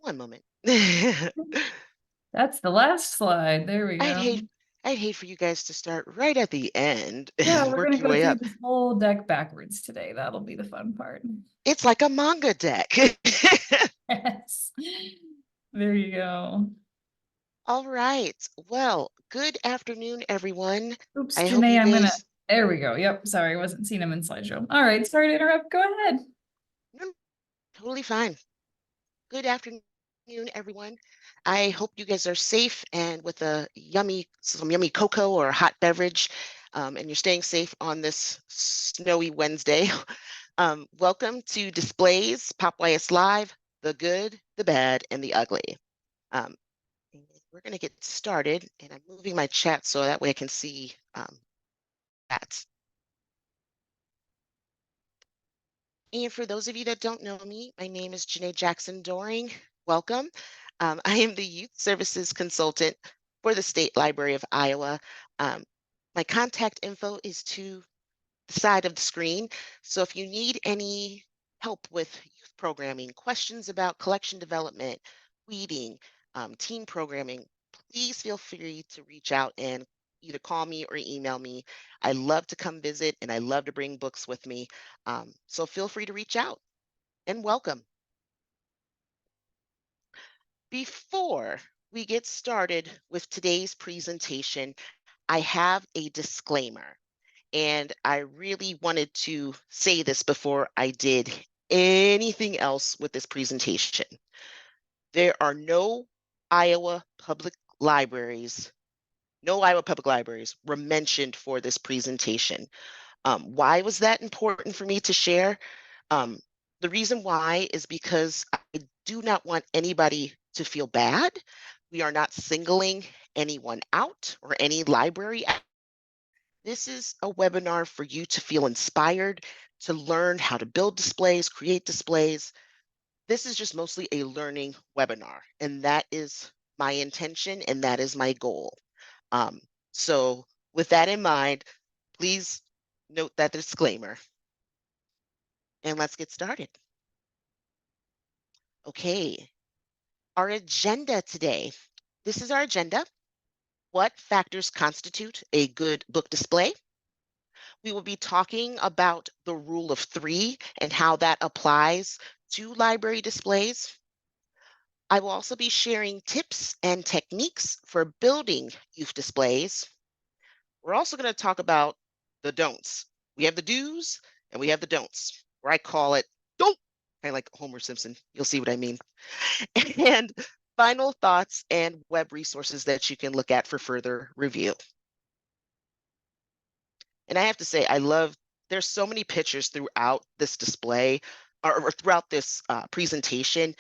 One moment. I'd That's the last slide. There we go. hate I'd hate for you guys to start right at the end Yeah, and we're work gonna your go way through up. this whole deck backwards today. That'll be the fun part. It's like a manga deck. Yes. There you go. All right. Well, good afternoon, everyone. Oops, I hope Janae, you I'm gonna, guys. there we go. Yep, sorry, I wasn't seeing him in slideshow. All right, sorry to interrupt. Go ahead. No, totally fine. Good afternoon, everyone. I hope you guys are safe and with some yummy cocoa or hot beverage, and you're staying safe on this snowy Wednesday. Welcome to Displays, Pop YS Live, the good, the bad, and the ugly. Um, and we're going to get started, and I'm moving my chat so that way I can see that. And for those of you that don't know me, my name is Janae Jackson Doring. Welcome. I am the Youth Services Consultant for the State Library of Iowa. My contact info is to the side of the screen. So if you need any help with youth programming, questions about collection development, weeding, teen programming, please feel free to reach out and either call me or email me. I love to come visit and I love to bring books with me. So feel free to reach out and welcome. Before we get started with today's presentation, I have a disclaimer. And I really wanted to say this before I did anything else with this presentation. There are no Iowa public libraries, no Iowa public libraries were mentioned for this presentation. Why was that important for me to share? Um, the reason why is because I do not want anybody to feel bad. We are not singling anyone out or any library out. This is a webinar for you to feel inspired, to learn how to build displays, create displays. This is just mostly a learning webinar, and that is my intention and that is my goal. Um, so with that in mind, please note that disclaimer. And let's get started. Okay, our agenda today. This is our agenda. What factors constitute a good book display? We will be talking about the rule of three and how that applies to library displays. I will also be sharing tips and techniques for building youth displays. We're also going to talk about the don'ts. We have the do's and we have the don'ts, or I call it don't, kind of like Homer Simpson. You'll see what I mean. And final thoughts and web resources that you can look at for further review. And I have to say, there's so many pictures throughout this display or throughout this presentation.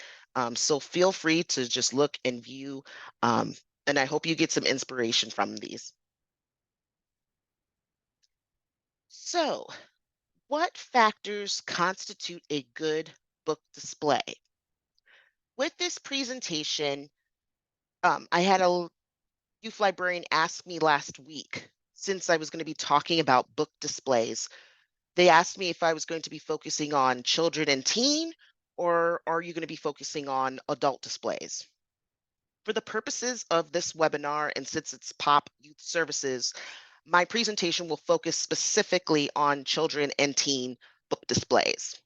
So feel free to just look and view. And I hope you get some inspiration from these. So what factors constitute a good book display? With this presentation, I had a youth librarian ask me last week, since I was going to be talking about book displays, they asked me if I was going to be focusing on children and teen, or are you going to be focusing on adult displays? For the purposes of this webinar, and since it's POP Youth Services, my presentation will focus specifically on children and teen book displays.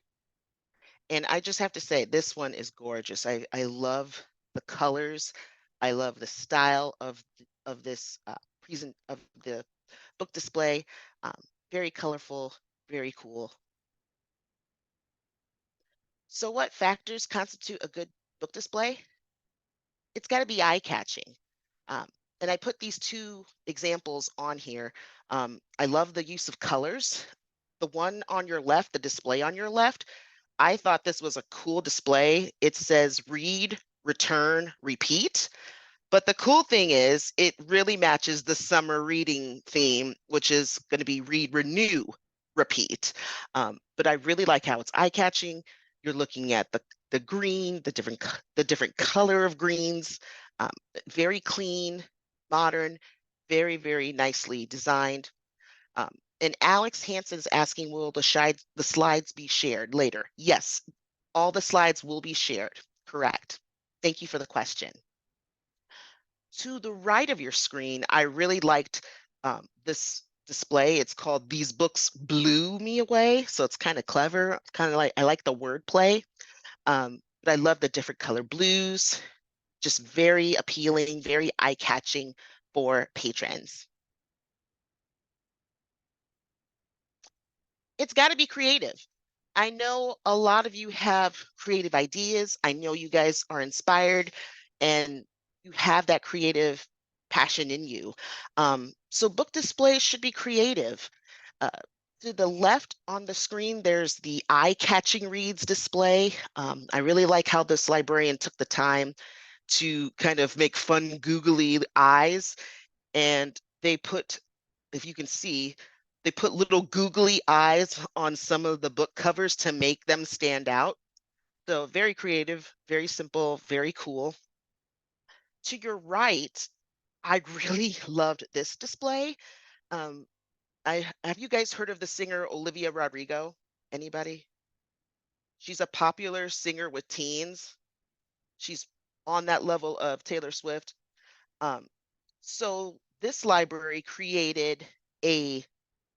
And I just have to say, this one is gorgeous. I love the colors. I love the style of this of the book display. Very colorful, very cool. So what factors constitute a good book display? It's got to be eye-catching. Um, and I put these two examples on here. I love the use of colors. The one on your left, the display on your left, I thought this was a cool display. It says read, return, repeat. But the cool thing is it really matches the summer reading theme, which is going to be read, renew, repeat. But I really like how it's eye-catching. You're looking at the green, the different color of greens, um, very clean, modern, very, very nicely designed. Um, and Alex Hansen's asking, will the slides be shared later? Yes, all the slides will be shared, correct. Thank you for the question. To the right of your screen, I really liked this display. It's called These Books Blew Me Away. So it's kind of clever, kind of like I like the wordplay. But I love the different color blues, just very appealing, very eye-catching for patrons. It's got to be creative. I know a lot of you have creative ideas. I know you guys are inspired and you have that creative passion in you. So book displays should be creative. Uh, to the left on the screen, there's the eye-catching reads display. I really like how this librarian took the time to kind of make fun googly eyes, and they put, if you can see, they put little googly eyes on some of the book covers to make them stand out. So very creative, very simple, very cool. To your right, I really loved this display. Um, I have you guys heard of the singer Olivia Rodrigo? Anybody? She's a popular singer with teens. She's on that level of Taylor Swift. Um, so this library created a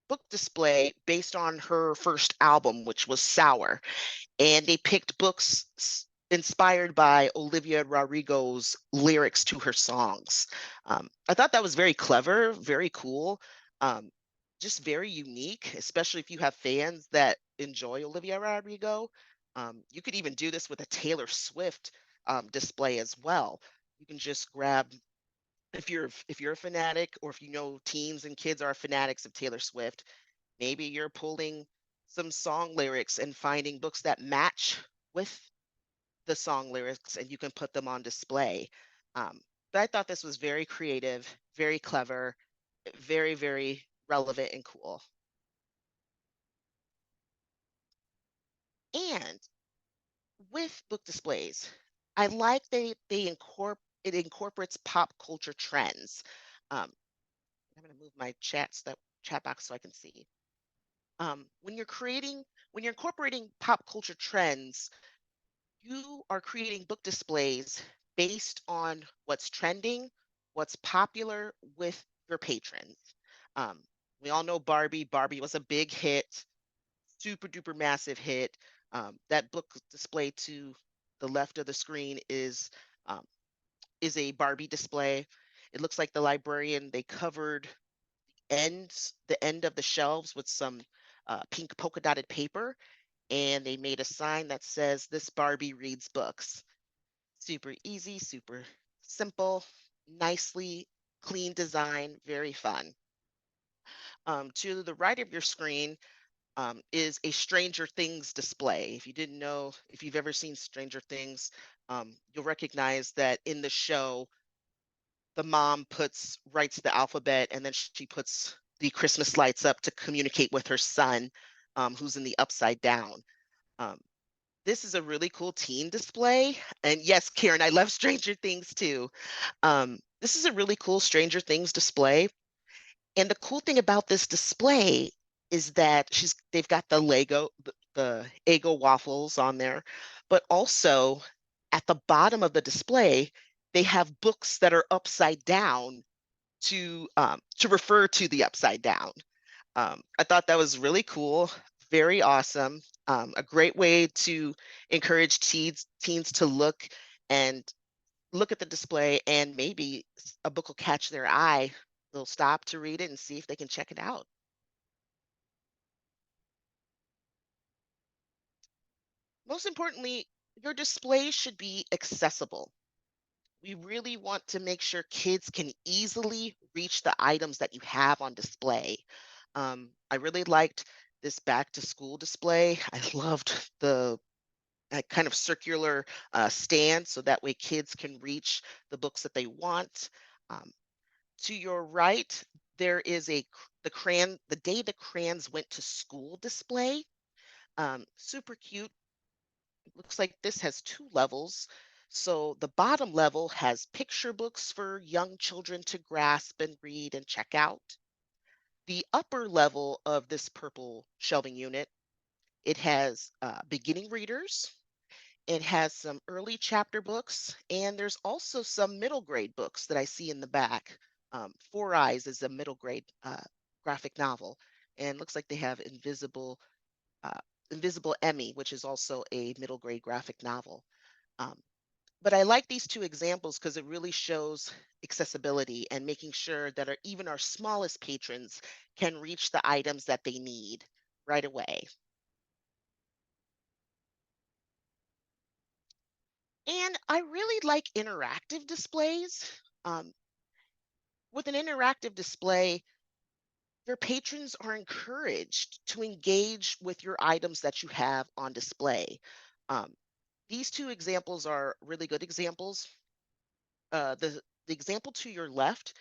book display based on her first album, which was Sour. And they picked books inspired by Olivia Rodrigo's lyrics to her songs. I thought that was very clever, very cool, um, just very unique, especially if you have fans that enjoy Olivia Rodrigo. You could even do this with a Taylor Swift display as well. You can just grab, if you're a fanatic, or if you know teens and kids are fanatics of Taylor Swift, maybe you're pulling some song lyrics and finding books that match with the song lyrics, and you can put them on display. Um, but I thought this was very creative, very clever, very, very relevant and cool. And with book displays, I like it incorporates pop culture trends. Um, I'm going to move my chat box so I can see. When you're creating, when you're incorporating pop culture trends, you are creating book displays based on what's trending, what's popular with your patrons. Um, we all know Barbie. Barbie was a big hit, super duper massive hit. That book display to the left of the screen um, is a Barbie display. It looks like the librarian, they covered the end of the shelves with some pink polka dotted paper, and they made a sign that says, "This Barbie reads books." Super easy, super simple, nicely clean design, very fun. To the right of your screen is a Stranger Things display. If you didn't know, if you've ever seen Stranger Things, you'll recognize that in the show, the mom writes the alphabet, and then she puts the Christmas lights up to communicate with her son, who's in the upside down. Um, this is a really cool teen display. And yes, Karen, I love Stranger Things too. This is a really cool Stranger Things display. And the cool thing about this display is that they've got the Eggo waffles on there, but also at the bottom of the display, they have books that are upside down to refer to the upside down. I thought that was really cool, very awesome, a great way to encourage teens to and look at the display, and maybe a book will catch their eye. They'll stop to read it and see if they can check it out. Most importantly, your display should be accessible. We really want to make sure kids can easily reach the items that you have on display. I really liked this back to school display. I loved the kind of circular stand, so that way kids can reach the books that they want. Um, to your right, there is the day the crayons went to school display. Super cute. Looks like this has two levels. So the bottom level has picture books for young children to grasp and read and check out. The upper level of this purple shelving unit, it has beginning readers, It has some early chapter books, and there's also some middle grade books that I see in the back. Four Eyes is a middle grade graphic novel, and looks like they have uh, Invisible Emmy, which is also a middle grade graphic novel. Um, but I like these two examples because it really shows accessibility and making sure that even our smallest patrons can reach the items that they need right away. And I really like interactive displays. Um, with an interactive display, your patrons are encouraged to engage with your items that you have on display. Um, these two examples are really good examples. The example to your left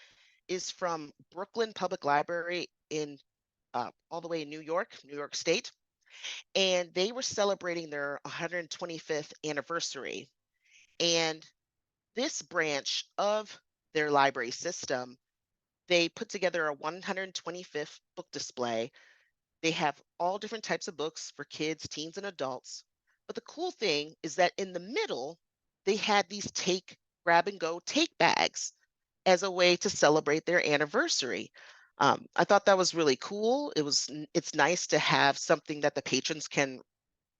is from Brooklyn Public Library in all the way in New York State, and they were celebrating their 125th anniversary. And this branch of their library system, they put together a 125th book display. They have all different types of books for kids, teens, and adults. But the cool thing is that in the middle, they had these grab and go take bags as a way to celebrate their anniversary. I thought that was really cool. It's nice to have something that the patrons can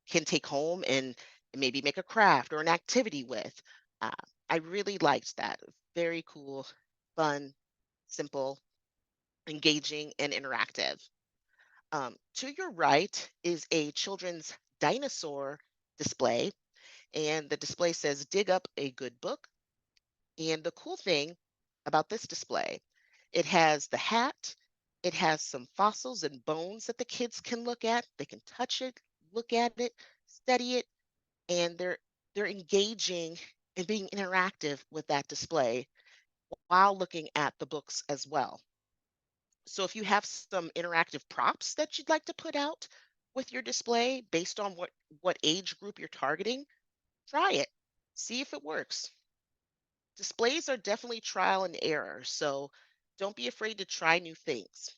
take home and maybe make a craft or an activity with. Uh, I really liked that. Very cool, fun, simple, engaging, and interactive. To your right is a children's dinosaur display, and the display says, "Dig up a good book." And the cool thing about this display, it has the hat, it has some fossils and bones that the kids can look at. They can touch it, look at it, study it, and they're engaging and being interactive with that display while looking at the books as well. So if you have some interactive props that you'd like to put out with your display based on what age group you're targeting, try it. See if it works. Displays are definitely trial and error, so don't be afraid to try new things.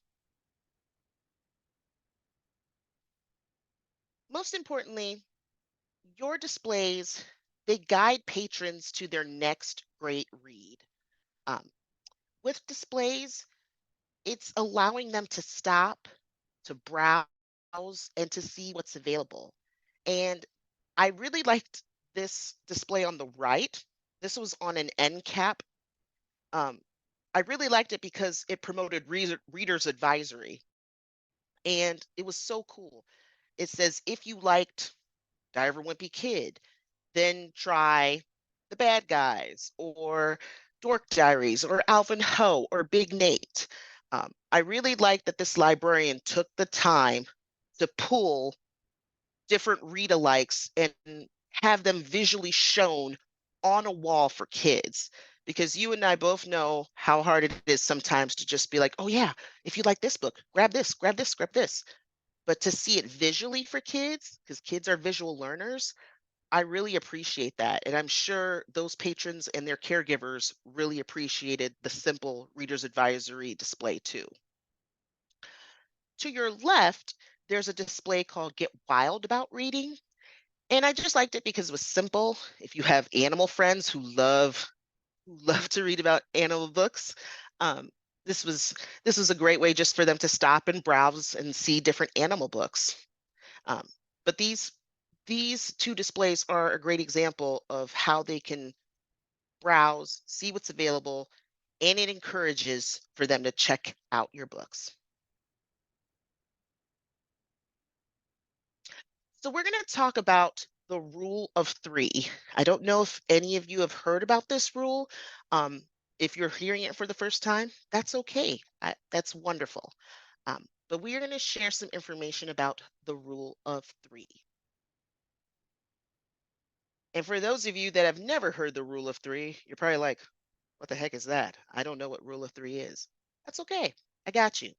Most importantly, your displays, they guide patrons to their next great read. Um, with displays, it's allowing them to stop, to browse, and to see what's available. And I really liked this display on the right. This was on an end cap. Um, I really liked it because it promoted reader's advisory, and it was so cool. It says, if you liked Diver Wimpy Kid, then try The Bad Guys or Dork Diaries or Alvin Ho or Big Nate. I really like that this librarian took the time to pull different read-alikes and have them visually shown on a wall for kids. Because you and I both know how hard it is sometimes to just be like, oh, yeah, if you like this book, grab this, grab this, grab this. But to see it visually for kids, because kids are visual learners, I really appreciate that. And I'm sure those patrons and their caregivers really appreciated the simple reader's advisory display too. To your left, there's a display called Get Wild About Reading. And I just liked it because it was simple. If you have animal friends who love to read about animal books, um, this was this was a great way just for them to stop and browse and see different animal books. Um, but these two displays are a great example of how they can browse, see what's available, and it encourages for them to check out your books. So we're going to talk about the rule of three. I don't know if any of you have heard about this rule. Um, if you're hearing it for the first time, that's okay. That's wonderful. But we are going to share some information about the rule of three. And for those of you that have never heard the rule of three, you're probably like, what the heck is that? I don't know what rule of three is. That's okay. I got you.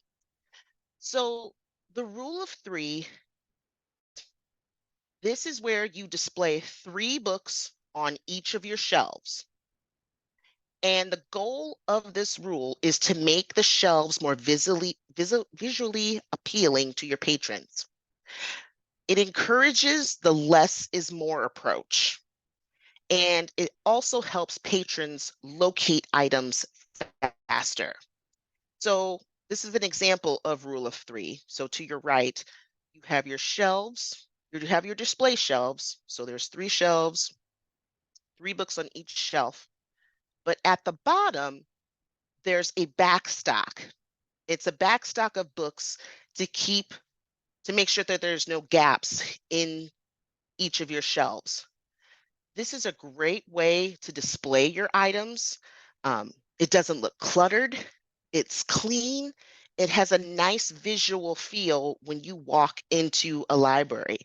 So the rule of three, this is where you display three books on each of your shelves. And the goal of this rule is to make the shelves more visually appealing to your patrons. It encourages the less is more approach, and it also helps patrons locate items faster. So this is an example of rule of three. So to your right, you have your shelves, you have your display shelves. So there's three shelves, three books on each shelf. But at the bottom, there's a backstock. It's a backstock of books to keep to make sure that there's no gaps in each of your shelves. This is a great way to display your items. It doesn't look cluttered. It's clean. It has a nice visual feel when you walk into a library.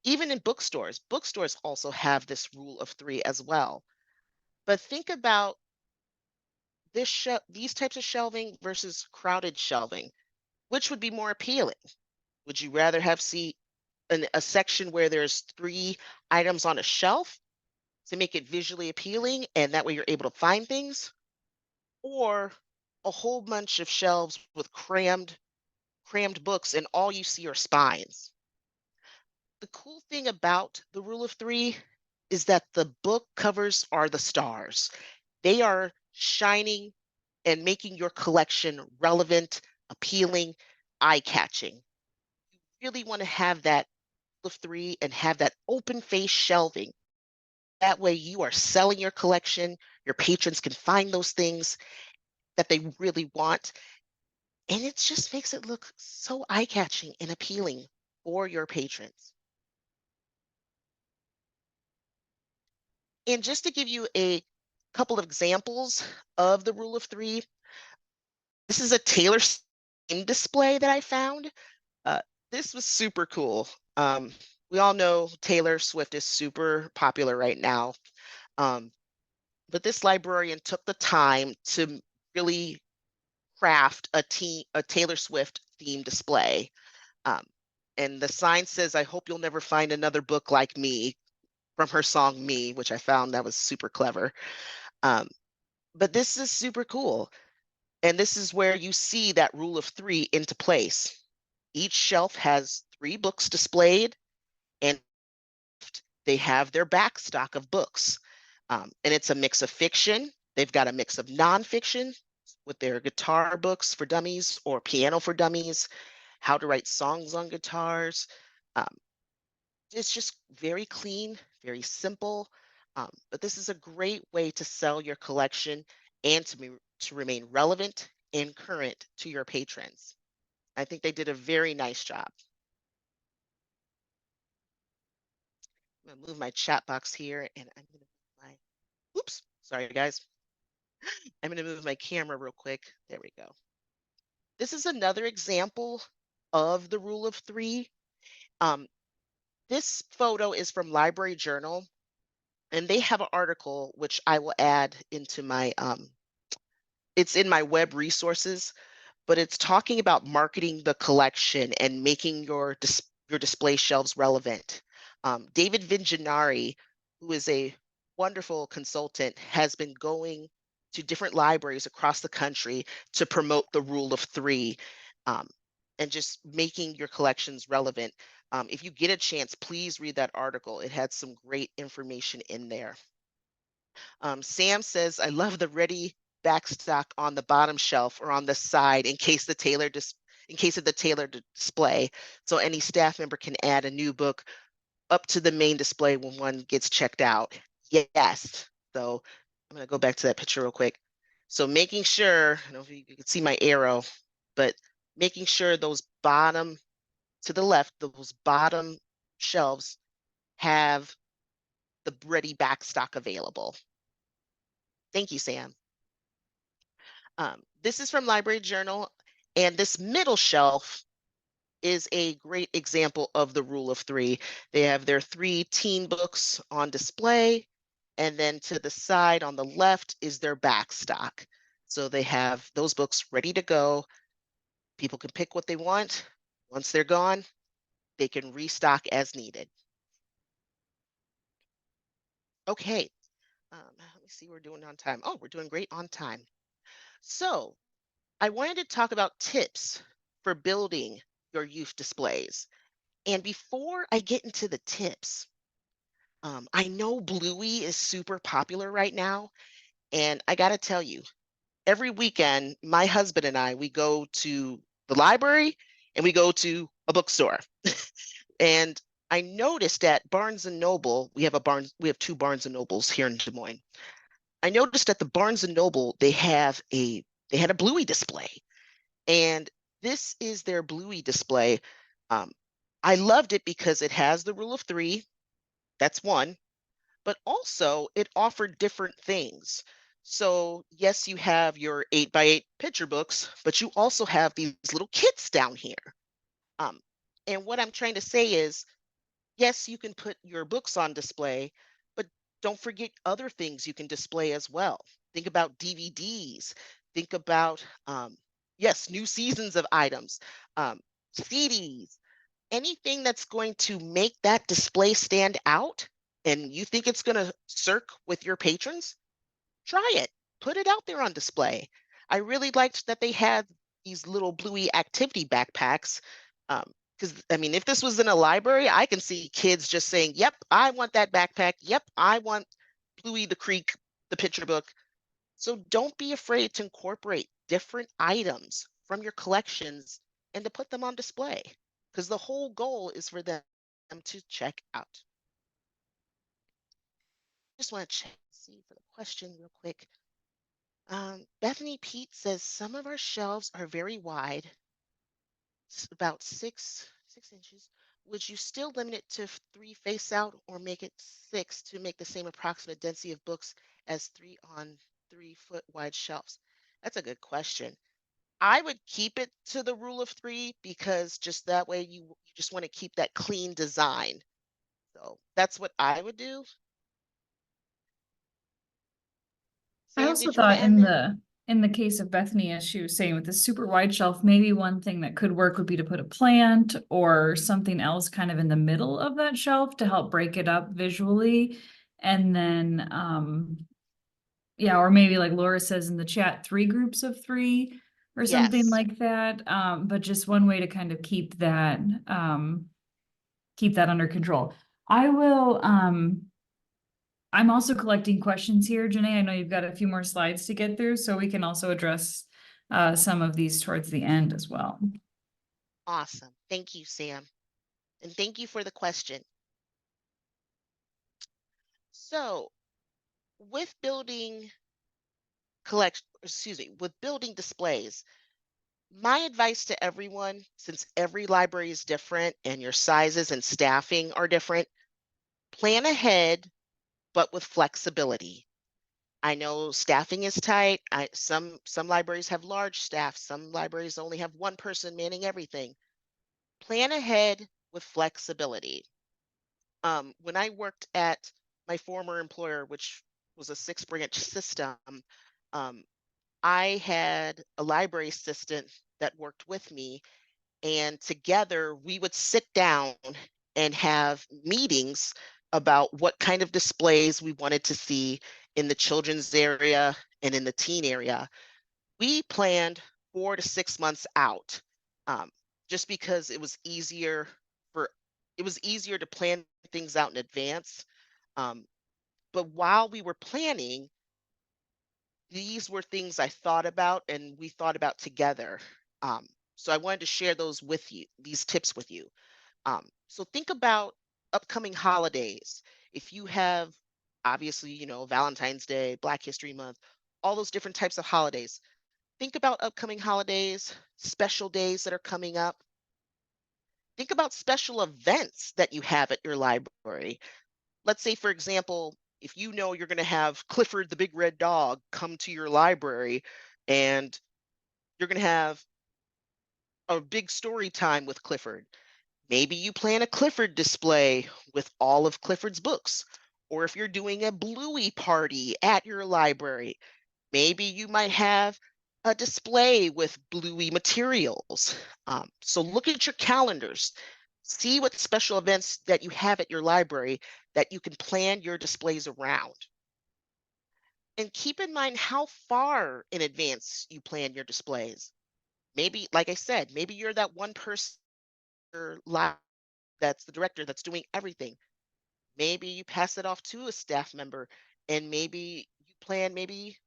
Even in bookstores, bookstores also have this rule of three as well. But think about these types of shelving versus crowded shelving. Which would be more appealing? Would you rather have a section where there's three items on a shelf to make it visually appealing and that way you're able to find things, or a whole bunch of shelves with crammed books and all you see are spines? The cool thing about the rule of three is that the book covers are the stars. They are shining and making your collection relevant, appealing, eye-catching. Really want to have that rule of three and have that open face shelving. That way you are selling your collection, your patrons can find those things that they really want, and it just makes it look so eye-catching and appealing for your patrons. And just to give you a couple of examples of the rule of three, this is a Taylor Swift display that I found. Uh, this was super cool. We all know Taylor Swift is super popular right now. Um, but this librarian took the time to really craft a Taylor Swift theme display. Um, and the sign says, "I hope you'll never find another book like me," from her song "Me," which I found that was super clever. Um, but this is super cool. And this is where you see that rule of three into place. Each shelf has three books displayed, and they have their back stock of books. And it's a mix of fiction. They've got a mix of nonfiction with their guitar books for dummies or piano for dummies, how to write songs on guitars. Um, it's just very clean, very simple. But this is a great way to sell your collection and to remain relevant and current to your patrons. I think they did a very nice job. I'm gonna move my chat box here and I'm gonna move my, oops, sorry guys. I'm gonna move my camera real quick. There we go. This is another example of the rule of three. Um, this photo is from Library Journal, and they have an article which I will add into my it's in my web resources, but it's talking about marketing the collection and making your display shelves relevant. David Vinjanari, who is a wonderful consultant, has been going to different libraries across the country to promote the rule of three, um, and just making your collections relevant. If you get a chance, please read that article. It had some great information in there. Sam says, "I love the ready backstock on the bottom shelf or on the side in case of the tailored display, so any staff member can add a new book up to the main display when one gets checked out." Yes. So I'm going to go back to that picture real quick. So making sure, I don't know if you can see my arrow, but making sure those bottom to the left, those bottom shelves have the ready backstock available. Thank you, Sam. This is from Library Journal, and this middle shelf is a great example of the rule of three. They have their three teen books on display, and then to the side on the left is their back stock. So they have those books ready to go. People can pick what they want. Once they're gone, they can restock as needed. Okay, let me see, we're doing on time. Oh, we're doing great on time. So I wanted to talk about tips for building your youth displays. And before I get into the tips, I know Bluey is super popular right now. And I got to tell you, every weekend, my husband and I, we go to the library and we go to a bookstore. And I noticed at Barnes and Noble, we have two Barnes and Nobles here in Des Moines. I noticed at the Barnes and Noble, they had a Bluey display. And this is their Bluey display. Um, I loved it because it has the rule of three. That's one, but also it offered different things. So, yes, you have your 8x8 picture books, but you also have these little kits down here. Um, and what I'm trying to say is, yes, you can put your books on display, but don't forget other things you can display as well. Think about DVDs. Think about, yes, new seasons of items, CDs, anything that's going to make that display stand out and you think it's going to circ with your patrons, try it. Put it out there on display. I really liked that they had these little Bluey activity backpacks. Because I mean, if this was in a library, I can see kids just saying, "Yep, I want that backpack. Yep, I want Bluey the Creek, the picture book." So don't be afraid to incorporate different items from your collections and to put them on display, because the whole goal is for them to check out. Just want to check, see for the question real quick. Bethany Pete says some of our shelves are very wide, about 6 inches. Would you still limit it to three face out or make it six to make the same approximate density of books as 3 on 3 foot wide shelves? That's a good question. I would keep it to the rule of three because just that way you just want to keep that clean design. So that's what I would do. I Sam, also did you want to thought add that? in the case of Bethany, as she was saying, with the super wide shelf, maybe one thing that could work would be to put a plant or something else kind of in the middle of that shelf to help break it up visually. And then yeah, or maybe like Laura says in the chat, 3 groups of 3 or something Yes. like that. But just one way to kind of keep that under control. I will I'm also collecting questions here, Janae. I know you've got a few more slides to get through, so we can also address some of these towards the end as well. Awesome. Thank you, Sam. And thank you for the question. So, with building with building displays, my advice to everyone, since every library is different and your sizes and staffing are different, plan ahead, but with flexibility. I know staffing is tight. Some libraries have large staff. Some libraries only have one person manning everything. Plan ahead with flexibility. When I worked at my former employer, which was a 6 branch system, um, I had a library assistant that worked with me, and together we would sit down and have meetings about what kind of displays we wanted to see in the children's area and in the teen area. We planned 4 to 6 months out, um, just because for it was easier to plan things out in advance. Um, but while we were planning, these were things I thought about and we thought about together. Um, so I wanted to share those with you, these tips with you. So think about upcoming holidays. If you have, obviously, Valentine's Day, Black History Month, all those different types of holidays. Think about upcoming holidays, special days that are coming up. Think about special events that you have at your library. Let's say, for example, if you know you're going to have Clifford the Big Red Dog come to your library and you're going to have a big story time with Clifford. Maybe you plan a Clifford display with all of Clifford's books. Or if you're doing a Bluey party at your library, maybe you might have a display with Bluey materials. So look at your calendars. See what special events that you have at your library that you can plan your displays around. And keep in mind how far in advance you plan your displays. Maybe, like I said, maybe you're that one person that's the director that's doing everything. Maybe you pass it off to a staff member, and maybe you plan maybe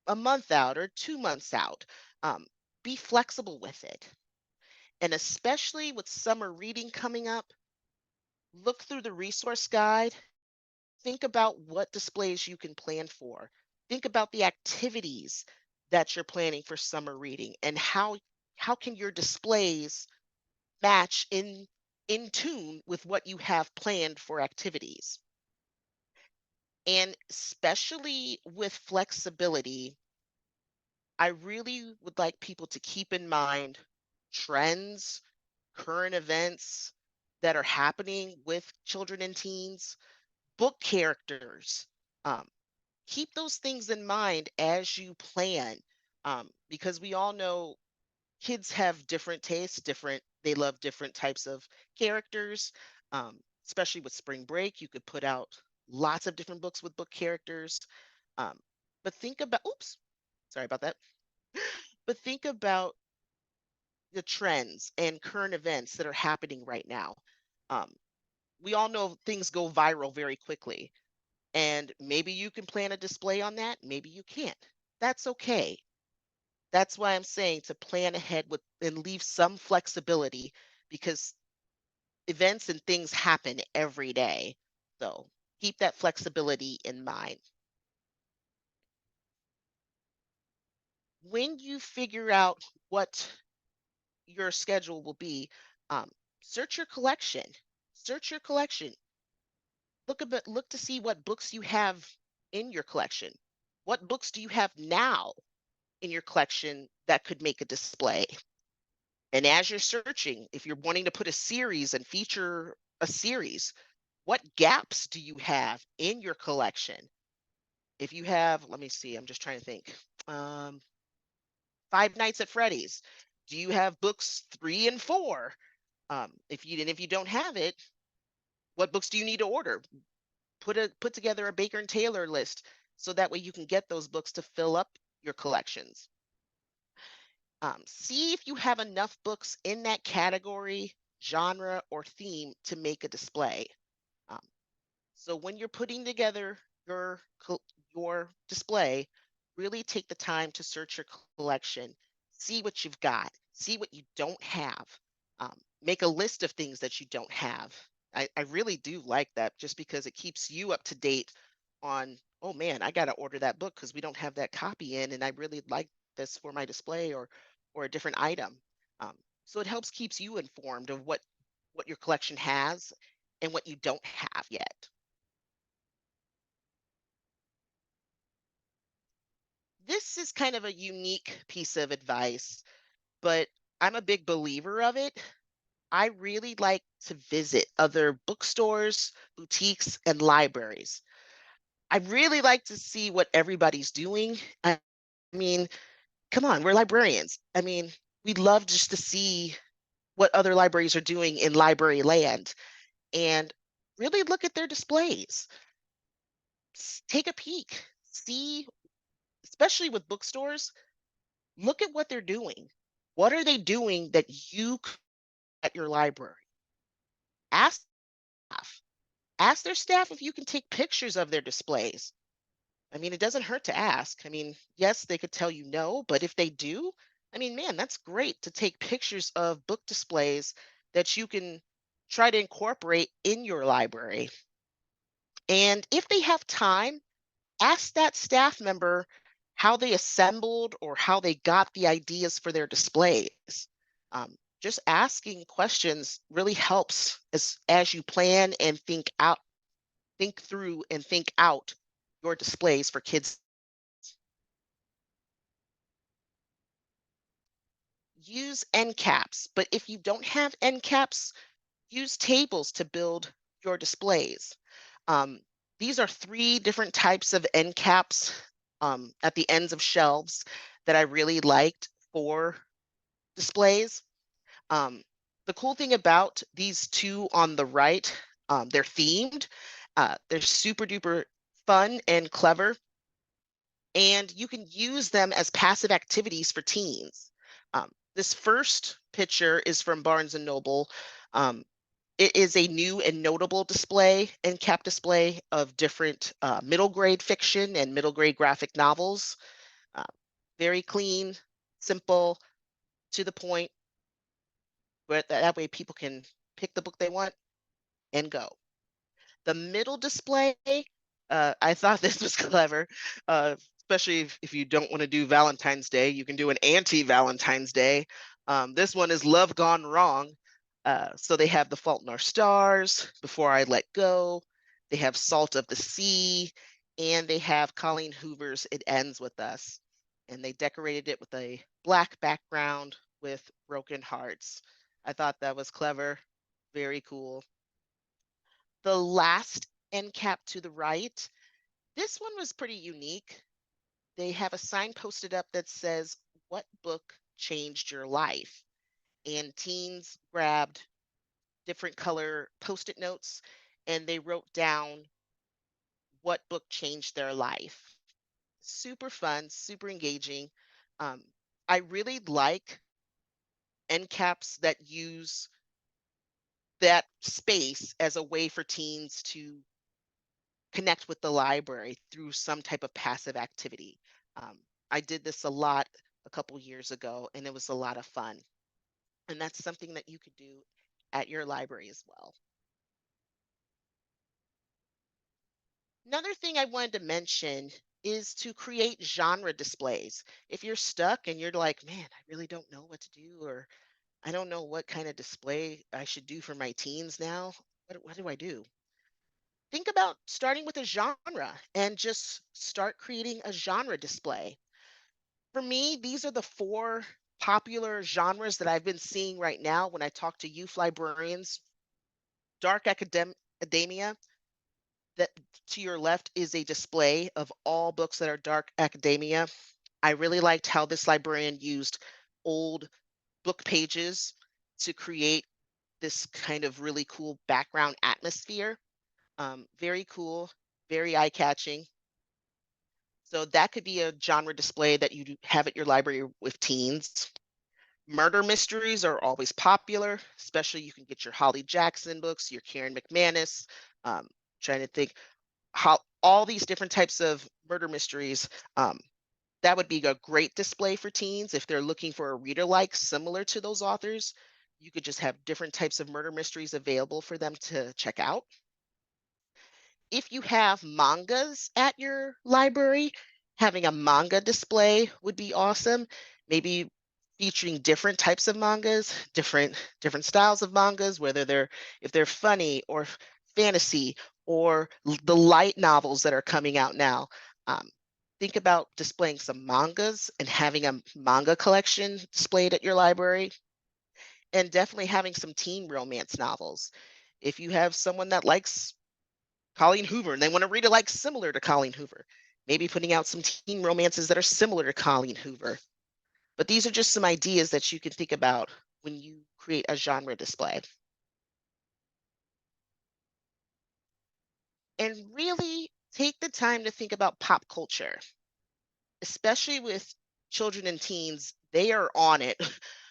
a month out or 2 months out. Um, be flexible with it. And especially with summer reading coming up, look through the resource guide. Think about what displays you can plan for. Think about the activities that you're planning for summer reading, and how can your displays match in tune with what you have planned for activities. And especially with flexibility, I really would like people to keep in mind trends, current events that are happening with children and teens, book characters. Um, keep those things in mind as you plan, because we all know kids have different tastes, they love different types of characters. Especially with spring break, you could put out lots of different books with book characters. Um, but think about, oops, sorry about that. But think about the trends and current events that are happening right now. Um, we all know things go viral very quickly, and maybe you can plan a display on that, maybe you can't. That's okay. That's why I'm saying to plan ahead with and leave some flexibility, because events and things happen every day. So keep that flexibility in mind. When you figure out what your schedule will be, um, search your collection. Search your collection. Look to see what books you have in your collection. What books do you have now in your collection that could make a display? And as you're searching, if you're wanting to put a series and feature a series, what gaps do you have in your collection? If you have, let me see, I'm just trying to think. Um, Five Nights at Freddy's. Do you have books 3 and 4? If you don't have it, what books do you need to order? Put together a Baker and Taylor list, so that way you can get those books to fill up your collections. See if you have enough books in that category, genre, or theme to make a display. Um, so when you're putting together your display, really take the time to search your collection, see what you've got, see what you don't have, make a list of things that you don't have. I really do like that, just because it keeps you up to date on, oh man, I got to order that book because we don't have that copy in, and I really like this for my display, or a different item. Um, so it helps keeps you informed of what your collection has and what you don't have yet. This is kind of a unique piece of advice, but I'm a big believer of it. I really like to visit other bookstores, boutiques, and libraries. I really like to see what everybody's doing. I mean, come on, we're librarians. I mean, we'd love just to see what other libraries are doing in library land, and really look at their displays. Take a peek. See, especially with bookstores, look at what they're doing. What are they doing that you could at your library? Ask staff. Ask their staff if you can take pictures of their displays. I mean, it doesn't hurt to ask. I mean, yes, they could tell you no, but if they do, I mean, man, that's great to take pictures of book displays that you can try to incorporate in your library. And if they have time, ask that staff member how they assembled or how they got the ideas for their displays. Just asking questions really helps as you plan and think through and think out your displays for kids. Use end caps, but if you don't have end caps, use tables to build your displays. Um, these are 3 different types of end caps, at the ends of shelves, that I really liked for displays. Um, the cool thing about these 2 on the right, they're themed. They're super duper fun and clever, and you can use them as passive activities for teens. This first picture is from Barnes and Noble. Um, It is a new and notable display and cap display of different middle grade fiction and middle grade graphic novels. Uh, Very clean, simple, to the point, but that way people can pick the book they want and go. The middle display, I thought this was clever, especially if you don't want to do Valentine's Day, you can do an anti-Valentine's Day. This one is Love Gone Wrong. So they have The Fault in Our Stars, Before I Let Go, they have Salt of the Sea, and they have Colleen Hoover's It Ends With Us. And they decorated it with a black background with broken hearts. I thought that was clever, very cool. The last end cap to the right, this one was pretty unique. They have a sign posted up that says, "What book changed your life?" And teens grabbed different color post-it notes and they wrote down what book changed their life. Super fun, super engaging. Um, I really like end caps that use that space as a way for teens to connect with the library through some type of passive activity. Um, I did this a lot a couple years ago, and it was a lot of fun. And that's something that you could do at your library as well. Another thing I wanted to mention is to create genre displays. If you're stuck and you're like, man, I really don't know what to do, or I don't know what kind of display I should do for my teens now, what do I do? Think about starting with a genre and just start creating a genre display. For me, these are the four popular genres that I've been seeing right now when I talk to youth librarians. Academia, that to your left is a display of all books that are dark academia. I really liked how this librarian used old book pages to create this kind of really cool background atmosphere. Very cool, very eye catching. So that could be a genre display that you have at your library with teens. Murder mysteries are always popular, especially you can get your Holly Jackson books, your Karen McManus. Trying to think how all these different types of murder mysteries. That would be a great display for teens if they're looking for a reader like similar to those authors. You could just have different types of murder mysteries available for them to check out. If you have mangas at your library, having a manga display would be awesome. Maybe featuring different types of mangas, different styles of mangas, whether they're if they're funny or fantasy or the light novels that are coming out now. Um, think about displaying some mangas and having a manga collection displayed at your library, and definitely having some teen romance novels. If you have someone that likes Colleen Hoover, and they want to read it like similar to Colleen Hoover. Maybe putting out some teen romances that are similar to Colleen Hoover. But these are just some ideas that you can think about when you create a genre display. And really take the time to think about pop culture, especially with children and teens. They are on it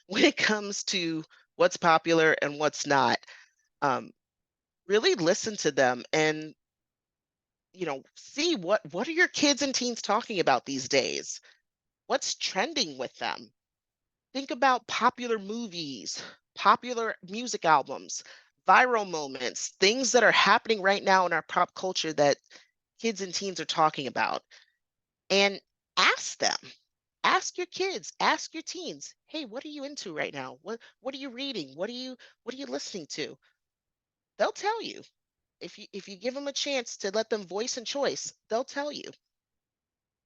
when it comes to what's popular and what's not. Um, really listen to them and see what are your kids and teens talking about these days. What's trending with them? Think about popular movies, popular music albums, viral moments, things that are happening right now in our pop culture that kids and teens are talking about. And ask them. Ask your kids, ask your teens, "Hey, what are you into right now? What are you reading? What are you listening to?" They'll tell you. If you give them a chance to let them voice and choice, they'll tell you.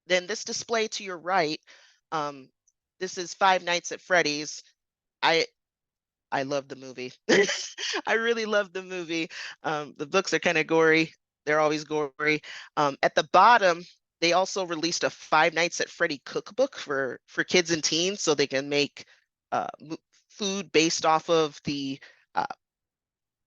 Then this display to your right, um, this is Five Nights at Freddy's. I I love the movie. I really love the movie. The books are kind of gory. They're always gory. At the bottom, they also released a Five Nights at Freddy cookbook for kids and teens, so they can make food based off of uh,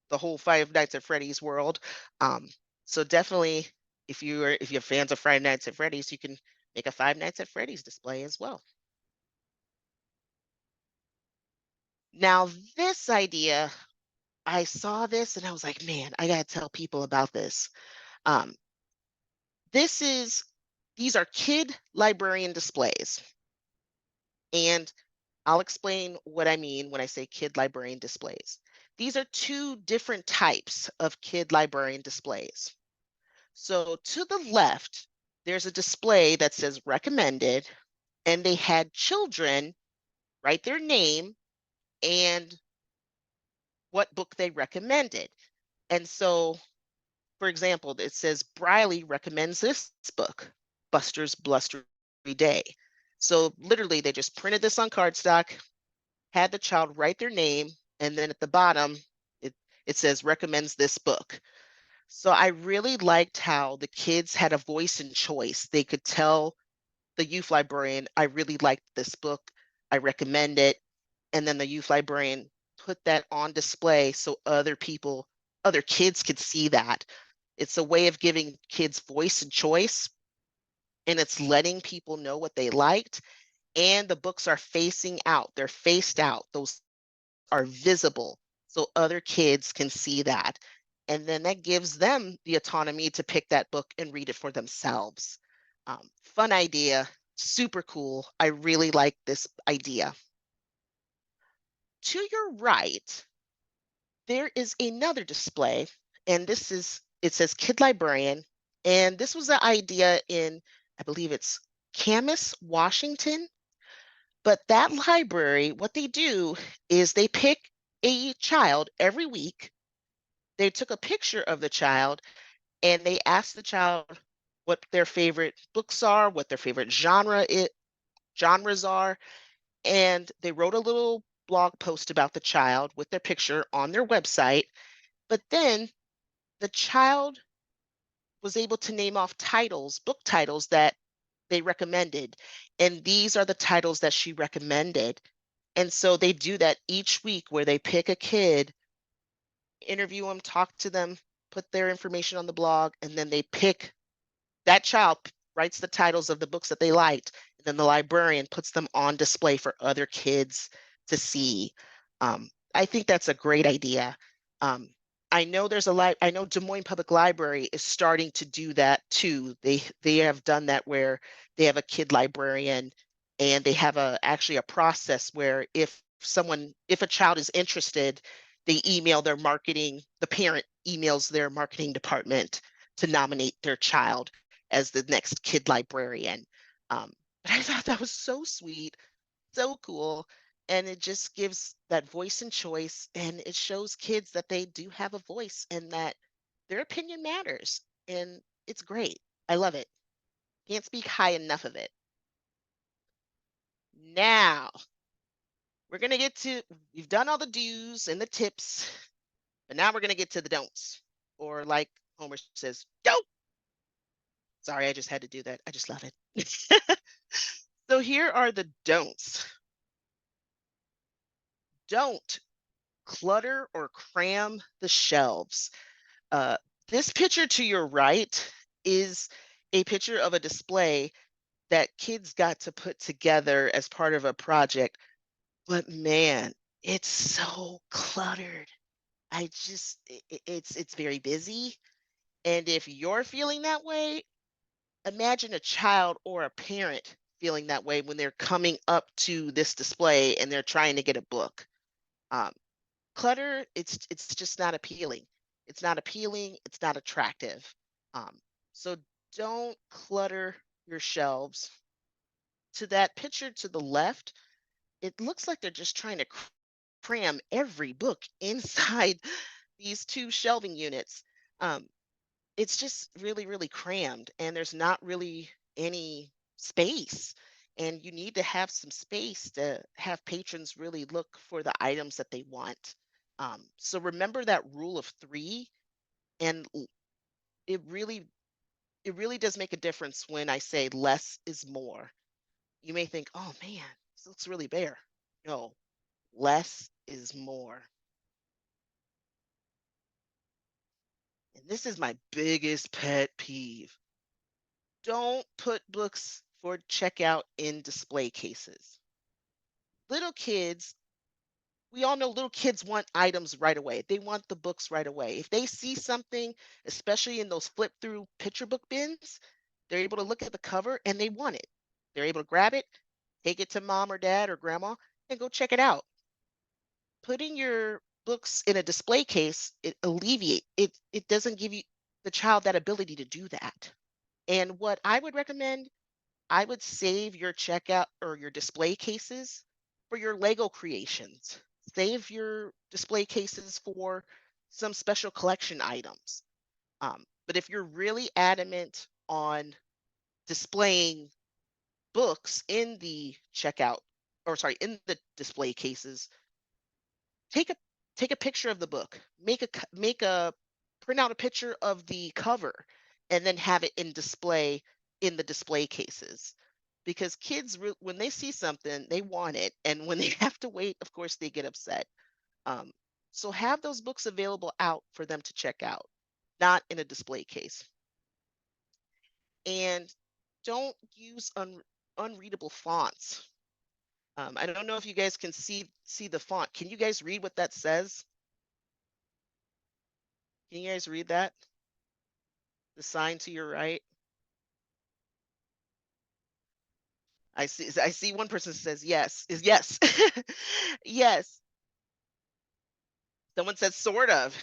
the whole Five Nights at Freddy's world. Um, so definitely, if you're fans of Five Nights at Freddy's, you can make a Five Nights at Freddy's display as well. Now, this idea I saw this and I was like, man, I gotta tell people about this. Um, this is these are kid librarian displays. And I'll explain what I mean when I say kid librarian displays. These are two different types of kid librarian displays. So to the left, there's a display that says recommended, and they had children write their name and what book they recommended. And so, for example, it says Briley recommends this book, Buster's Blustery Day. So literally, they just printed this on cardstock, had the child write their name, and then at the bottom, it, it says recommends this book. So I really liked how the kids had a voice and choice. They could tell the youth librarian, I really liked this book. I recommend it. And then the youth librarian put that on display so other kids could see that. It's a way of giving kids voice and choice, and it's letting people know what they liked. And the books are facing out, they're faced out. Those are visible so other kids can see that. And then that gives them the autonomy to pick that book and read it for themselves. Fun idea, super cool. I really like this idea. To your right, there is another display, and it says Kid Librarian. And this was the idea in, I believe it's Camas, Washington. But that library, what they do is they pick a child every week. They took a picture of the child and they asked the child what their favorite books are, what their favorite genres are, and they wrote a little blog post about the child with their picture on their website. But then the child was able to name off book titles that they recommended. And these are the titles that she recommended. And so they do that each week where they pick a kid, interview them, talk to them, put their information on the blog, and then they pick that child writes the titles of the books that they liked, and then the librarian puts them on display for other kids to see. I think that's a great idea. Um, I know Des Moines Public Library is starting to do that too. They have done that where they have a kid librarian and they have actually a process where if a child is interested, the parent emails their marketing department to nominate their child as the next kid librarian. But I thought that was so sweet, so cool. And it just gives that voice and choice, and it shows kids that they do have a voice and that their opinion matters. And it's great. I love it. Can't speak high enough of it. Now, we've done all the do's and the tips, but now we're going to get to the don'ts. Or like Homer says, don't. Sorry, I just had to do that. I just love it. So here are the don'ts. Don't clutter or cram the shelves. Uh, this picture to your right is a picture of a display that kids got to put together as part of a project. But man, it's so cluttered. It's very busy. And if you're feeling that way, imagine a child or a parent feeling that way when they're coming up to this display and they're trying to get a book. Um, Clutter, it's just not appealing. It's not appealing. It's not attractive. Um, so don't clutter your shelves. To that picture to the left, it looks like they're just trying to cram every book inside these two shelving units. Um, it's just really, really crammed, and there's not really any space. And you need to have some space to have patrons really look for the items that they want. So remember that rule of three, and it really, it really does make a difference when I say less is more. You may think, oh man, this looks really bare. No, less is more. And this is my biggest pet peeve. Don't put books for checkout in display cases. Little kids we all know little kids want items right away. They want the books right away. If they see something, especially in those flip through picture book bins, they're able to look at the cover and they want it. They're able to grab it, take it to mom or dad or grandma, and go check it out. Putting your books in a display case, it alleviate it. It doesn't give you the child that ability to do that. And what I would recommend, I would save your checkout or your display cases for your Lego creations. Save your display cases for some special collection items. But if you're really adamant on displaying books in the checkout, or sorry, in the display cases, take a take a picture of the book. Make a print out a picture of the cover and then have it in display in the display cases. Because kids when they see something, they want it, and when they have to wait, of course they get upset. Um, so have those books available out for them to check out, not in a display case. And don't use unreadable fonts. I don't know if you guys can see the font. Can you guys read what that says? Can you guys read that? The sign to your right. I see one person says yes. Is yes. Yes. Someone says sort of.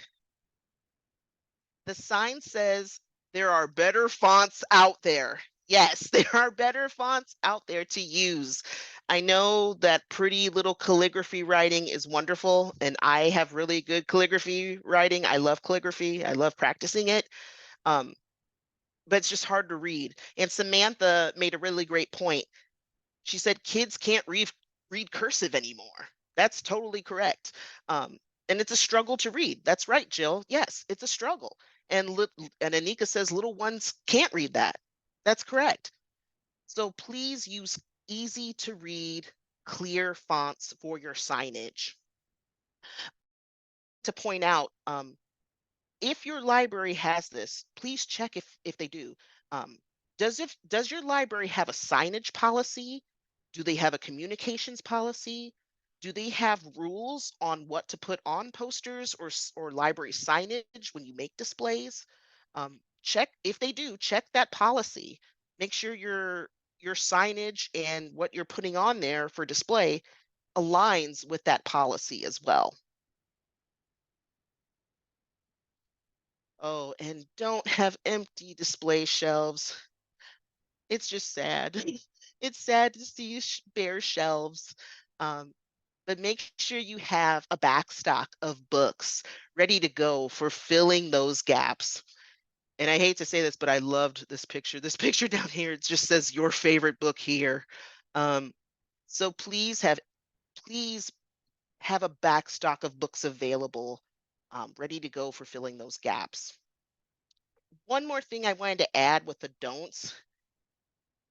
The sign says there are better fonts out there. Yes, there are better fonts out there to use. I know that pretty little calligraphy writing is wonderful, and I have really good calligraphy writing. I love calligraphy. I love practicing it. Um, but it's just hard to read. And Samantha made a really great point. She said kids can't read cursive anymore. That's totally correct. And it's a struggle to read. That's right, Jill. Yes, it's a struggle. And Anika says little ones can't read that. That's correct. So please use easy to read, clear fonts for your signage. To point out, if your library has this, please check if they do. Um, does your library have a signage policy? Do they have a communications policy? Do they have rules on what to put on posters or library signage when you make displays? Check if they do. Check that policy. Make sure your signage and what you're putting on there for display aligns with that policy as well. Oh, and don't have empty display shelves. It's just sad. It's sad to see bare shelves. Um, but make sure you have a backstock of books ready to go for filling those gaps. And I hate to say this, but I loved this picture. This picture down here, it just says your favorite book here. Um, so please have a backstock of books available, ready to go for filling those gaps. One more thing I wanted to add with the don'ts.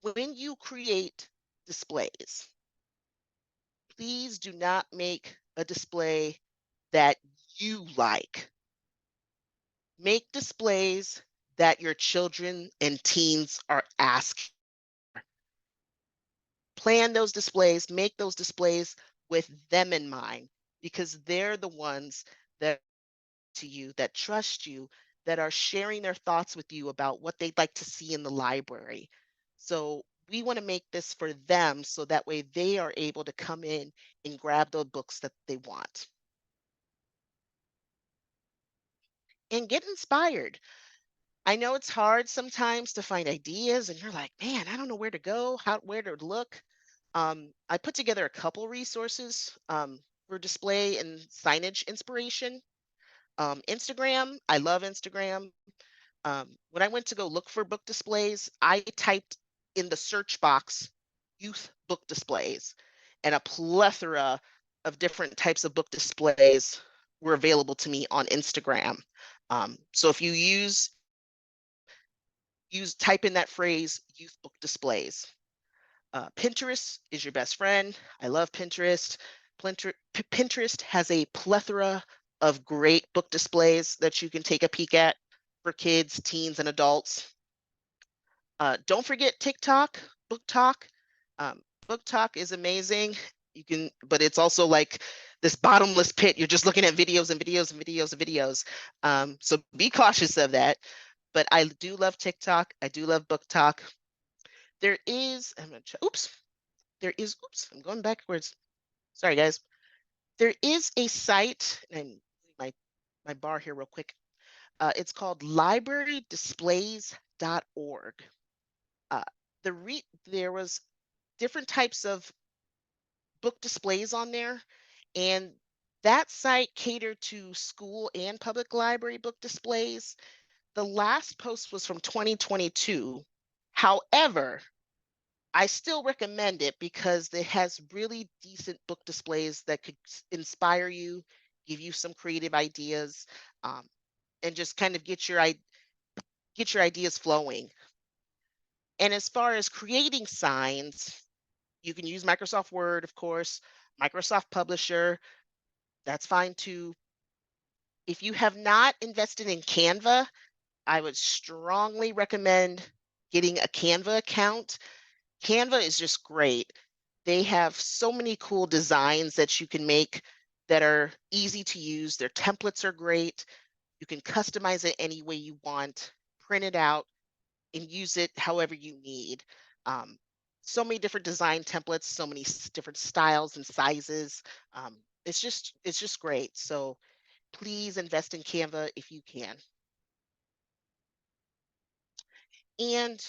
When you create displays, please do not make a display that you like. Make displays that your children and teens are asking. Plan those displays, make those displays with them in mind, because they're the ones that to you, that trust you, that are sharing their thoughts with you about what they'd like to see in the library. So we want to make this for them so that way they are able to come in and grab the books that they want. And get inspired. I know it's hard sometimes to find ideas and you're like, man, I don't know where to go, where to look. I put together a couple resources for display and signage inspiration. Instagram, I love Instagram. When I went to go look for book displays, I typed in the search box youth book displays, and a plethora of different types of book displays were available to me on Instagram. So if you type in that phrase youth book displays. Pinterest is your best friend. I love Pinterest. Pinterest has a plethora of great book displays that you can take a peek at for kids, teens, and adults. Don't forget TikTok, Book Talk. Book Talk is amazing. But it's also like this bottomless pit. You're just looking at videos and videos and videos and videos. So be cautious of that. But I do love TikTok. I do love Book Talk. There is, I'm gonna try, oops, there is, oops, I'm going backwards. Sorry, guys. There is a site, and my bar here real quick. It's called librarydisplays.org. Uh, there was different types of book displays on there, and that site catered to school and public library book displays. The last post was from 2022. However, I still recommend it because it has really decent book displays that could inspire you, give you some creative ideas, um, and just kind of get your ideas flowing. And as far as creating signs, you can use Microsoft Word, of course, Microsoft Publisher, that's fine too. If you have not invested in Canva, I would strongly recommend getting a Canva account. Canva is just great. They have so many cool designs that you can make that are easy to use. Their templates are great. You can customize it any way you want, print it out, and use it however you need. Um, so many different design templates, so many different styles and sizes. It's just great. So please invest in Canva if you can. And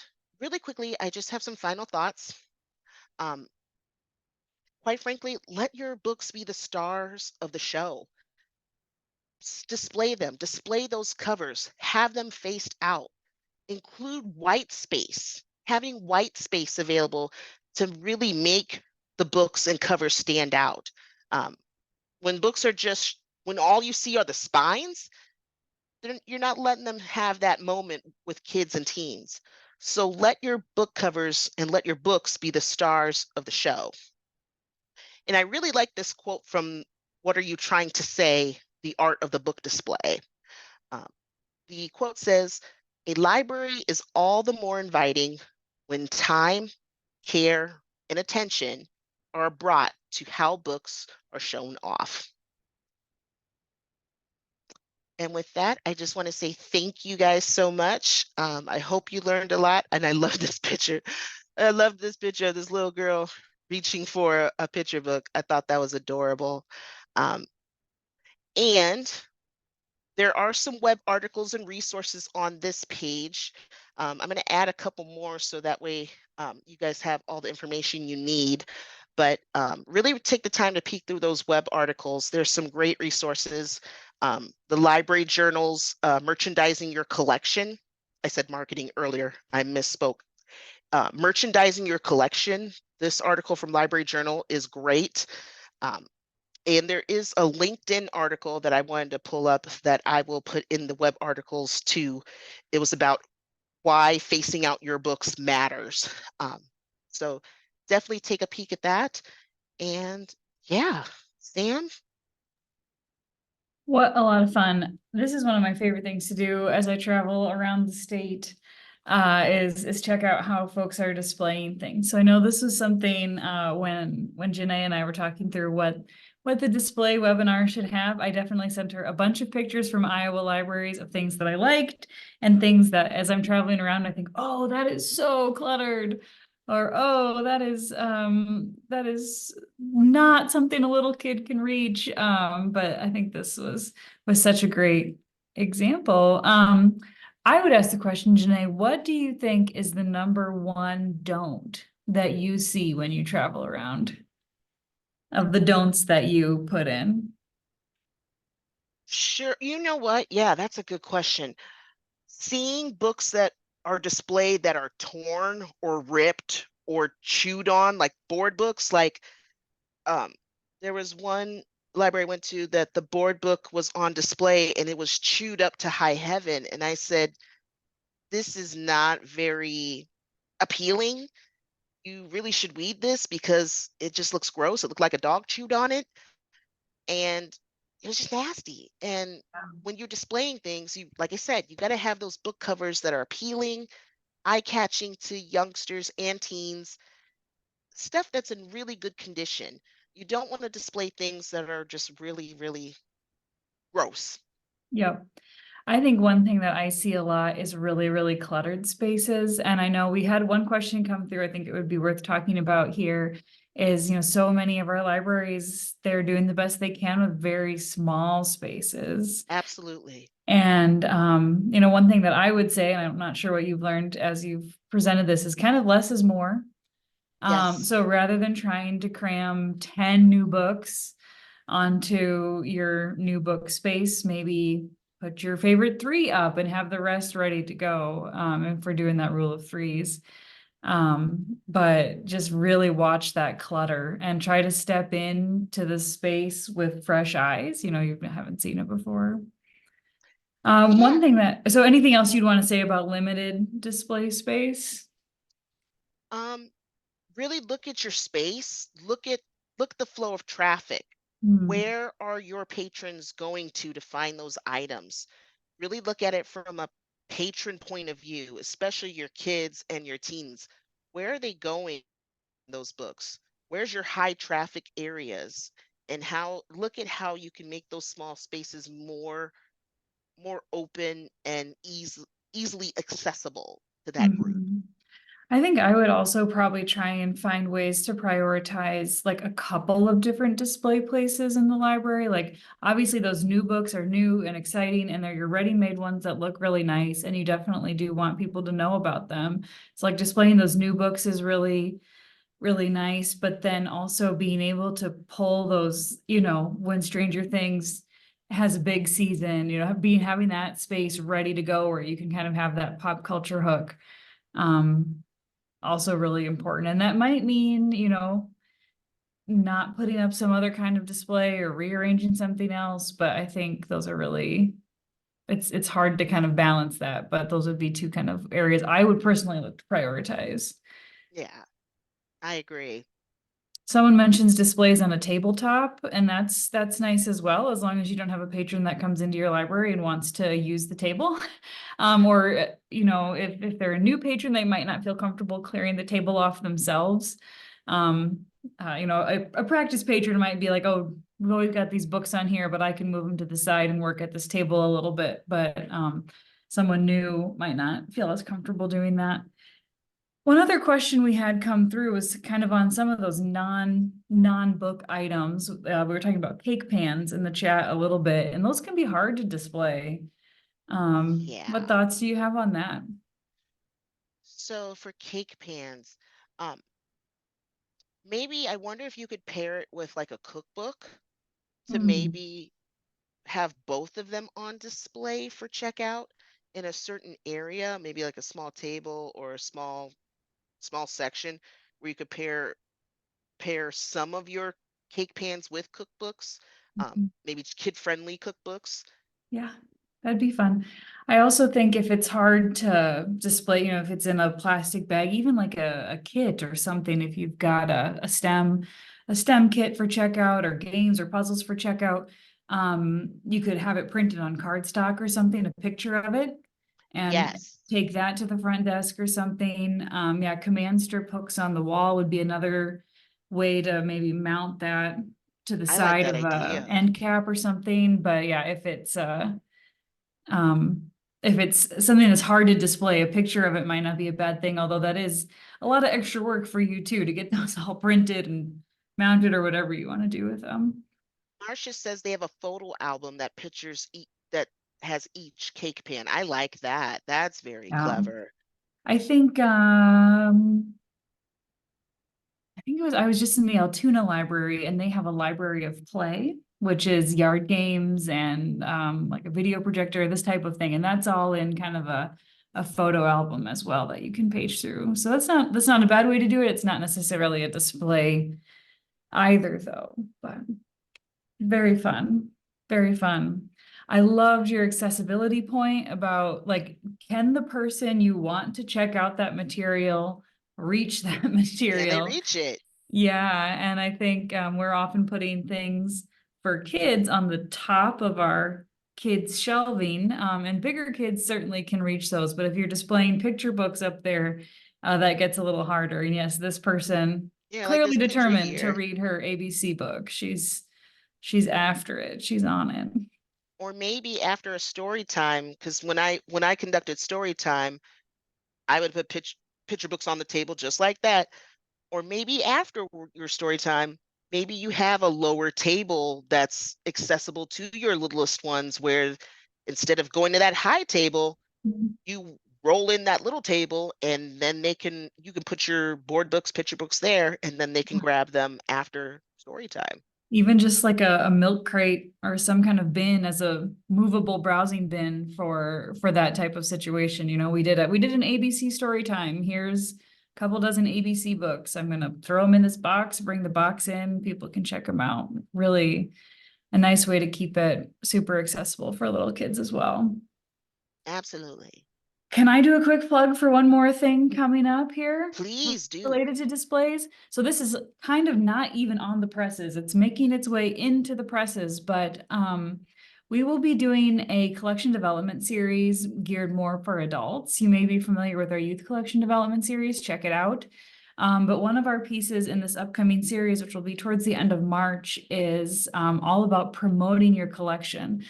really quickly, I just have some final thoughts. Um, quite frankly, let your books be the stars of the show. Display them, display those covers, have them faced out, include white space, having white space available to really make the books and covers stand out. Um, when books are just, when all you see are the spines, you're not letting them have that moment with kids and teens. So let your book covers and let your books be the stars of the show. And I really like this quote from What Are You Trying to Say? The Art of the Book Display. Um, the quote says, "A library is all the more inviting when time, care, and attention are brought to how books are shown off." And with that, I just want to say thank you guys so much. I hope you learned a lot, and I love this picture. I love this picture of this little girl reaching for a picture book. I thought that was adorable. Um, and there are some web articles and resources on this page. I'm going to add a couple more so that way you guys have all the information you need. But really take the time to peek through those web articles. There's some great resources. The library journals, merchandising your collection. I said marketing earlier, I misspoke. Merchandising your collection. This article from Library Journal is great. Um, and there is a LinkedIn article that I wanted to pull up that I will put in the web articles too. It was about why facing out your books matters. So definitely take a peek at that. And yeah, Sam? What a lot of fun. This is one of my favorite things to do as I travel around the state, is check out how folks are displaying things. So I know this was something when Janae and I were talking through what the display webinar should have. I definitely sent her a bunch of pictures from Iowa libraries of things that I liked and things that as I'm traveling around, I think, oh, that is so cluttered. Or, oh, that is not something a little kid can reach. But I think this was such a great example. I would ask the question, Janae, what do you think is the number one don't that you see when you travel around of the don'ts that you put in? Sure. You know what? Yeah, that's a good question. Seeing books that are displayed that are torn or ripped or chewed on, like board books, like um, there was one library I went to that the board book was on display and it was chewed up to high heaven. And I said, this is not very appealing. You really should read this because it just looks gross. It looked like a dog chewed on it. And it was just nasty. And when you're displaying things, you, like I said, you got to have those book covers that are appealing, eye-catching to youngsters and teens, stuff that's in really good condition. You don't want to display things that are just really, really gross. Yep. I think one thing that I see a lot is really, really cluttered spaces. And I know we had one question come through, I think it would be worth talking about here is, so many of our libraries, they're doing the best they can with very small spaces. Absolutely. And, one thing that I would say, and I'm not sure what you've learned as you've presented this, is kind of less is more. Yes. So rather than trying to cram 10 new books onto your new book space, maybe put your favorite three up and have the rest ready to go. If we're doing that rule of threes. But just really watch that clutter and try to step into the space with fresh eyes. You haven't seen it before. Yeah. So anything else you'd want to say about limited display space? Um, really look at your space. Look the flow of traffic. Hmm. Where are your patrons going to find those items? Really look at it from a patron point of view, especially your kids and your teens. Where are they going, those books? Where's your high traffic areas? And how look at how you can make those small spaces more open and easily accessible to that group. Mhm. I think I would also probably try and find ways to prioritize like a couple of different display places in the library. Like obviously those new books are new and exciting and they're your ready-made ones that look really nice and you definitely do want people to know about them. So like displaying those new books is really really nice, but then also being able to pull those, when Stranger Things has a big season, having that space ready to go where you can kind of have that pop culture hook. Um, Also really important. And that might mean, not putting up some other kind of display or rearranging something else, but I think those are really it's hard to kind of balance that, but those would be two kind of areas I would personally look to prioritize. Yeah, I agree. Someone mentions displays on a tabletop, and that's nice as well, as long as you don't have a patron that comes into your library and wants to use the table. Or if they're a new patron, they might not feel comfortable clearing the table off themselves. Um, a practice patron might be like, oh, we've always got these books on here, but I can move them to the side and work at this table a little bit. But someone new might not feel as comfortable doing that. One other question we had come through was kind of on some of those non-book items. We were talking about cake pans in the chat a little bit, and those can be hard to display. What Yeah. thoughts do you have on that? So for cake pans, um, maybe I wonder if you could pair it with like a cookbook to Hmm. maybe have both of them on display for checkout in a certain area, maybe like a small table or a small section where you could pair some of your cake pans with cookbooks, maybe kid-friendly cookbooks. Yeah, that'd be fun. I also think if it's hard to display, if it's in a plastic bag, even like a kit or something, if you've got a STEM kit for checkout or games or puzzles for checkout, you could have it printed on cardstock or something, a picture of it, and Yes, take that to the front desk or something. Yeah, command strip hooks on the wall would be another way to maybe mount that to the I like side that of a idea. end cap or something. But yeah, um if it's something that's hard to display, a picture of it might not be a bad thing, although that is a lot of extra work for you too to get those all printed and mounted or whatever you want to do with them. Marcia says they have a photo album that has each cake pan. I like that. That's very clever. I think I was just in the Altoona library and they have a library of play, which is yard games and like a video projector, this type of thing. And that's all in kind of a photo album as well that you can page through. So that's not a bad way to do it. It's not necessarily a display either though, but very fun. Very fun. I loved your accessibility point about like, can the person you want to check out that material reach that Can they material? reach it? Yeah, and I think we're often putting things for kids on the top of our kids' shelving, and bigger kids certainly can reach those. But if you're displaying picture books up there, that gets a little harder. And yes, this person Yeah, like Clearly this kid right determined to here. read her ABC book. She's after it. She's on it. Or maybe after a story time, because when I conducted story time, I would put picture books on the table just like that. Or maybe after your story time, maybe you have a lower table that's accessible to your littlest ones, where instead of going to that high table, Mhm. you roll in that little table, and then you can put your board books, picture books there, and then they can grab them after story time. Even just like a milk crate or some kind of bin as a movable browsing bin for that type of situation. You know, we did an ABC story time. Here's a couple dozen ABC books. I'm gonna throw them in this box, bring the box in, people can check them out. Really a nice way to keep it super accessible for little kids as well. Absolutely. Can I do a quick plug for one more thing coming up here Please do. related to displays? So this is kind of not even on the presses. It's making its way into the presses, but we will be doing a collection development series geared more for adults. You may be familiar with our youth collection development series. Check it out. But one of our pieces in this upcoming series, which will be towards the end of March, is all about promoting your collection.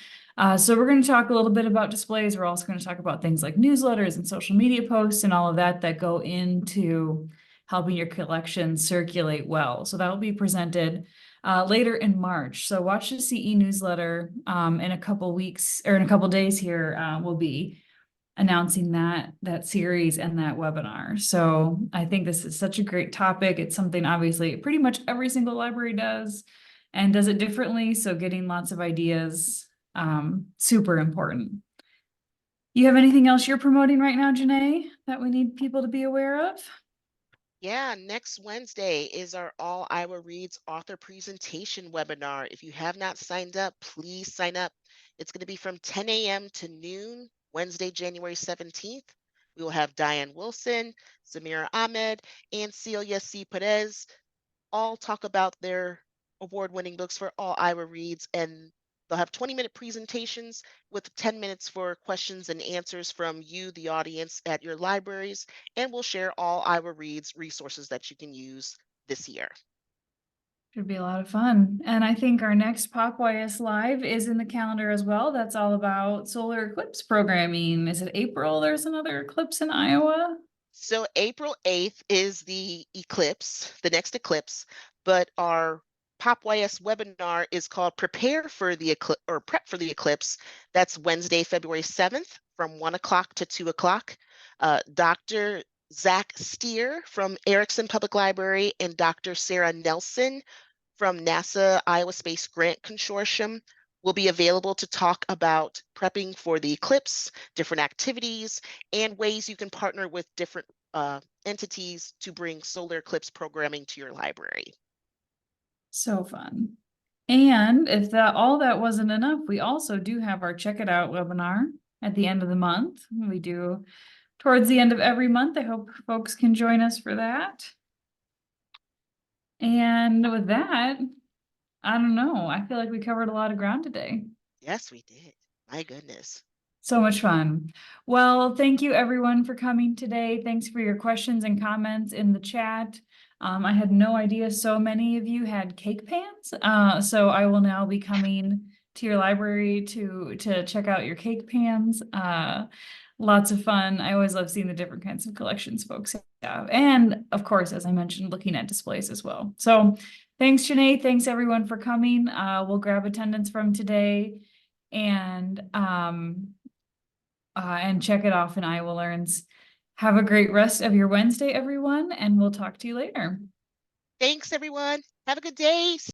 So we're going to talk a little bit about displays. We're also going to talk about things like newsletters and social media posts and all of that that go into helping your collection circulate well. So that will be presented later in March. So watch the CE newsletter in a couple weeks or in a couple days here. We'll be announcing that series and that webinar. So I think this is such a great topic. It's something obviously pretty much every single library does and does it differently. So getting lots of ideas, super important. You have anything else you're promoting right now, Janae, that we need people to be aware of? Yeah, next Wednesday is our All Iowa Reads author presentation webinar. If you have not signed up, please sign up. It's going to be from 10 a.m. to noon, Wednesday, January 17th. We will have Diane Wilson, Samira Ahmed, and Celia C. Perez all talk about their award-winning books for All Iowa Reads, and they'll have 20-minute presentations with 10 minutes for questions and answers from you, the audience, at your libraries, and we'll share All Iowa Reads resources that you can use this year. Should be a lot of fun. And I think our next Pop YS Live is in the calendar as well. That's all about solar eclipse programming. Is it April? There's another eclipse in Iowa. So April 8th is the eclipse, the next eclipse, but our Pop YS webinar is called Prepare for the Eclipse or Prep for the Eclipse. That's Wednesday, February 7th from 1 o'clock to 2 o'clock. Dr. Zach Steer from Erickson Public Library and Dr. Sarah Nelson from NASA Iowa Space Grant Consortium will be available to talk about prepping for the eclipse, different activities, and ways you can partner with different entities to bring solar eclipse programming to your library. So fun. And if that all that wasn't enough, we also do have our Check It Out webinar at the end of the month. We do towards the end of every month. I hope folks can join us for that. And with that, I don't know. I feel like we covered a lot of ground today. Yes, we did. My goodness. So much fun. Well, thank you everyone for coming today. Thanks for your questions and comments in the chat. I had no idea so many of you had cake pans. So I will now be coming to your library to check out your cake pans. Lots of fun. I always love seeing the different kinds of collections folks have. And of course, as I mentioned, looking at displays as well. So thanks, Janae. Thanks everyone for coming. We'll grab attendance from today and check it off in Iowa Learns. Have a great rest of your Wednesday, everyone, and we'll talk to you later. Thanks, everyone. Have a good day.